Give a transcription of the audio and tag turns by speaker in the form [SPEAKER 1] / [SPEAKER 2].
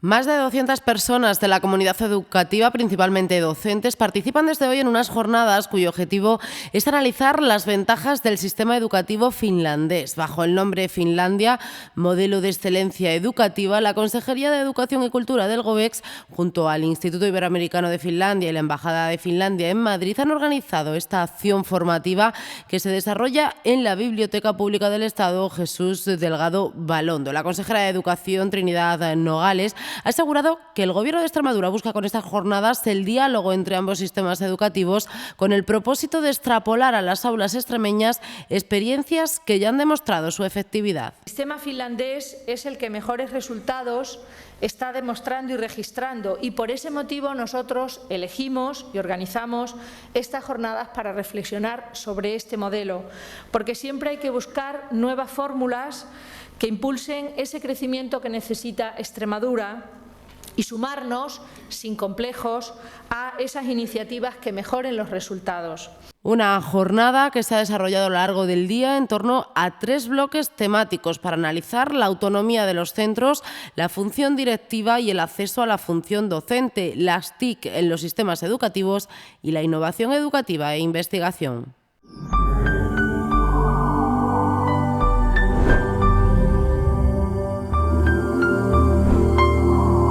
[SPEAKER 1] Más de 200 personas de la comunidad educativa, principalmente docentes, participan desde hoy en unas jornadas cuyo objetivo es analizar las ventajas del sistema educativo finlandés. Bajo el nombre Finlandia, Modelo de Excelencia Educativa, la Consejería de Educación y Cultura del GOVEX, junto al Instituto Iberoamericano de Finlandia y la Embajada de Finlandia en Madrid, han organizado esta acción formativa que se desarrolla en la Biblioteca Pública del Estado Jesús Delgado Balondo. La consejera de Educación, Trinidad Nogales, ha asegurado que el Gobierno de Extremadura busca con estas jornadas el diálogo entre ambos sistemas educativos con el propósito de extrapolar a las aulas extremeñas experiencias que ya han demostrado su efectividad.
[SPEAKER 2] El sistema finlandés es el que mejores resultados está demostrando y registrando, y por ese motivo nosotros elegimos y organizamos estas jornadas para reflexionar sobre este modelo, porque siempre hay que buscar nuevas fórmulas que impulsen ese crecimiento que necesita Extremadura y sumarnos, sin complejos, a esas iniciativas que mejoren los resultados.
[SPEAKER 1] Una jornada que se ha desarrollado a lo largo del día en torno a 3 bloques temáticos para analizar la autonomía de los centros, la función directiva y el acceso a la función docente, las TIC en los sistemas educativos y la innovación educativa e investigación.